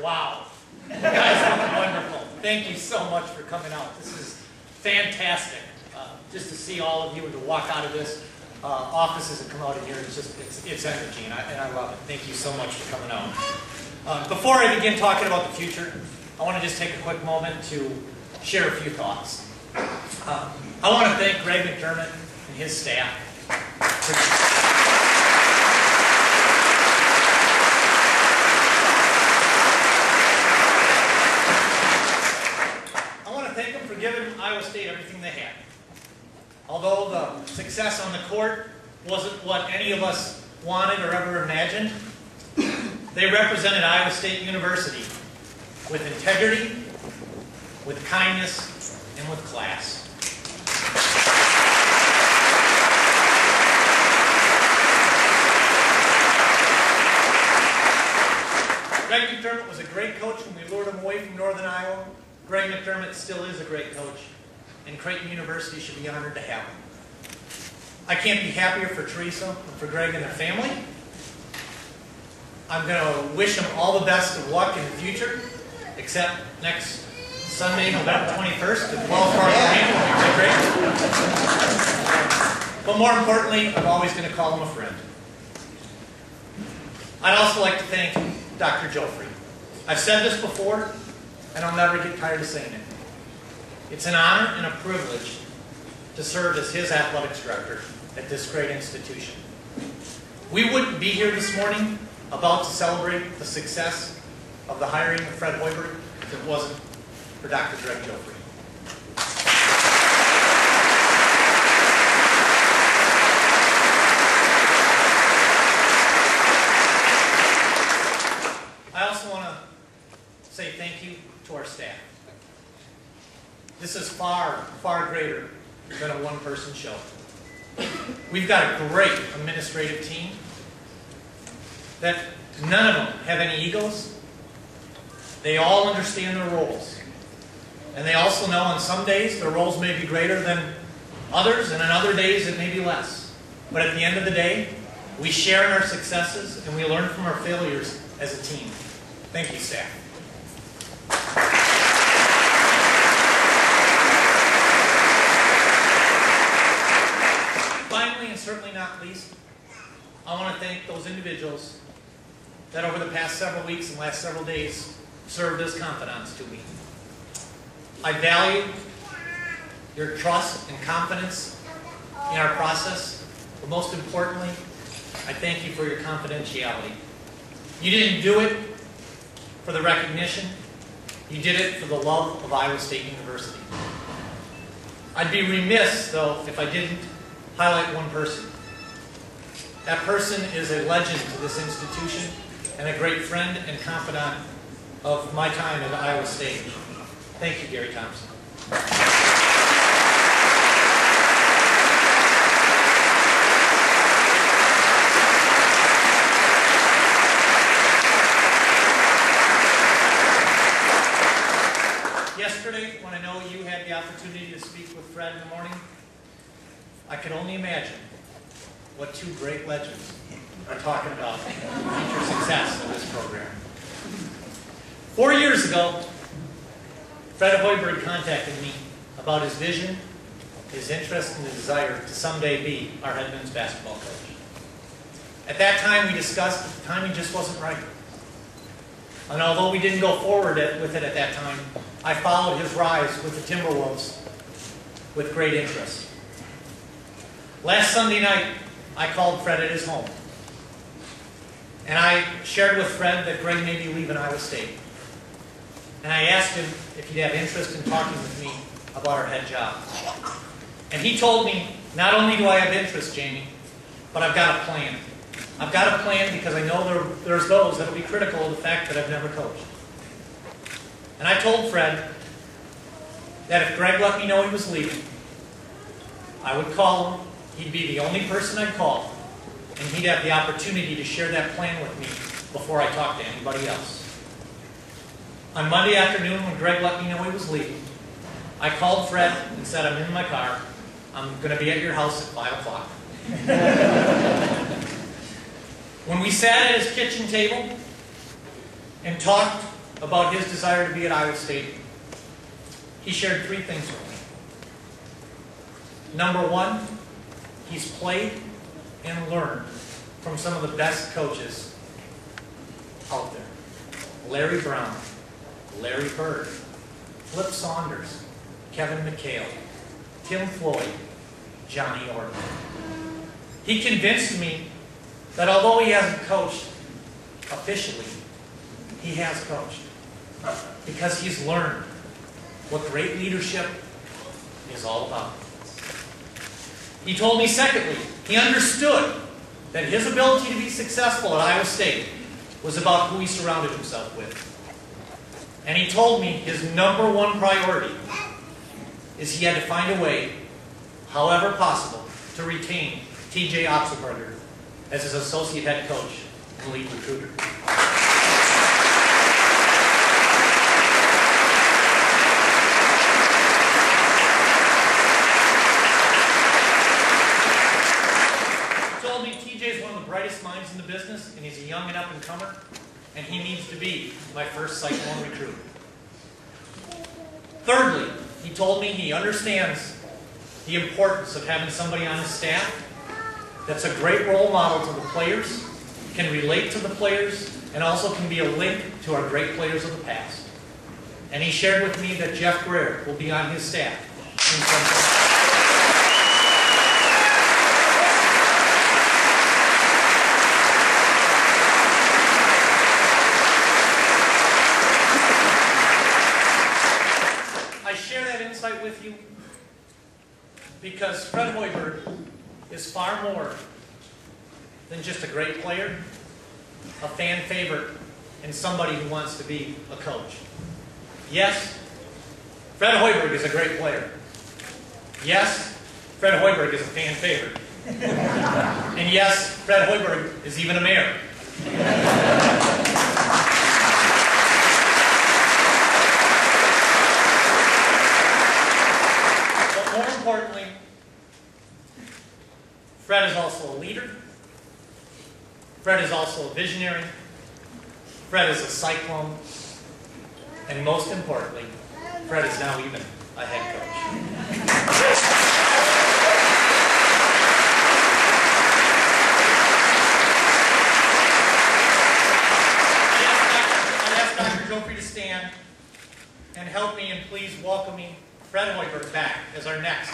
Wow. You guys look wonderful. Thank you so much for coming out. This is fantastic. Just to see all of you and to walk out of this offices and come out in here, it's energy, and I love it. Thank you so much for coming out. Before I begin talking about the future, I want to just take a quick moment to share a few thoughts. I want to thank Greg McDermott and his staff for giving Iowa State everything they had. Although the success on the court wasn't what any of us wanted or ever imagined, they represented Iowa State University with integrity, with kindness, and with class. Greg McDermott was a great coach when we lured him away from Northern Iowa. Greg McDermott still is a great coach, and Creighton University should be honored to have him. I can't be happier for Teresa and for Greg and their family. I'm going to wish them all the best of luck in the future, except next Sunday, November 21st, the 12th part of the game will be great. But more importantly, I'm always going to call him a friend. I'd also like to thank Dr. Joffrey. I've said this before, and I'll never get tired of saying it. It's an honor and a privilege to serve as his athletics director at this great institution. We wouldn't be here this morning about to celebrate the success of the hiring of Fred Hoiberg if it wasn't for Dr. Greg Joffrey. I also want to say thank you to our staff. This is far, far greater than a one-person show. We've got a great administrative team that none of them have any egos. They all understand their roles. And they also know on some days their roles may be greater than others, and on other days it may be less. But at the end of the day, we share in our successes and we learn from our failures as a team. Thank you, staff. Finally, and certainly not least, I want to thank those individuals that over the past several weeks and last several days served as confidants to me. I value your trust and confidence in our process, but most importantly, I thank you for your confidentiality. You didn't do it for the recognition. You did it for the love of Iowa State University. I'd be remiss, though, if I didn't highlight one person. That person is a legend to this institution and a great friend and confidant of my time at Iowa State. Thank you, Gary Thompson. Yesterday, when I know you had the opportunity to speak with Fred in the morning, I could only imagine what two great legends are talking about the future success of this program. 4 years ago, Fred Hoiberg contacted me about his vision, his interest, and his desire to someday be our head men's basketball coach. At that time, we discussed that the timing just wasn't right. And although we didn't go forward with it at that time, I followed his rise with the Timberwolves with great interest. Last Sunday night, I called Fred at his home. And I shared with Fred that Greg may be leaving Iowa State. And I asked him if he'd have interest in talking with me about our head job. And he told me, not only do I have interest, Jamie, but I've got a plan. I've got a plan because I know there's those that will be critical of the fact that I've never coached. And I told Fred that if Greg let me know he was leaving, I would call him. He'd be the only person I'd call, and he'd have the opportunity to share that plan with me before I talked to anybody else. On Monday afternoon, when Greg let me know he was leaving, I called Fred and said, I'm in my car. I'm going to be at your house at 5 o'clock. When we sat at his kitchen table and talked about his desire to be at Iowa State, he shared 3 things with me. Number 1, he's played and learned from some of the best coaches out there. Larry Brown, Larry Bird, Flip Saunders, Kevin McHale, Tim Floyd, Johnny Orton. He convinced me that although he hasn't coached officially, he has coached because he's learned what great leadership is all about. He told me, secondly, he understood that his ability to be successful at Iowa State was about who he surrounded himself with. And he told me his number 1 priority is he had to find a way, however possible, to retain TJ Otzelberger as his associate head coach and lead recruiter. He told me TJ is one of the brightest minds in the business, and he's a young and up-and-comer, and he needs to be my first Cyclone recruit. Thirdly, he told me he understands the importance of having somebody on his staff that's a great role model to the players, can relate to the players, and also can be a link to our great players of the past. And he shared with me that Jeff Greer will be on his staff in some with you because Fred Hoiberg is far more than just a great player, a fan favorite, and somebody who wants to be a coach. Yes, Fred Hoiberg is a great player. Yes, Fred Hoiberg is a fan favorite. And yes, Fred Hoiberg is even a mayor. More importantly, Fred is also a leader. Fred is also a visionary. Fred is a Cyclone. And most importantly, Fred is now even a head coach. I'll ask Dr. Joffrey to stand and help me and please welcome me Fred Hoiberg back as our next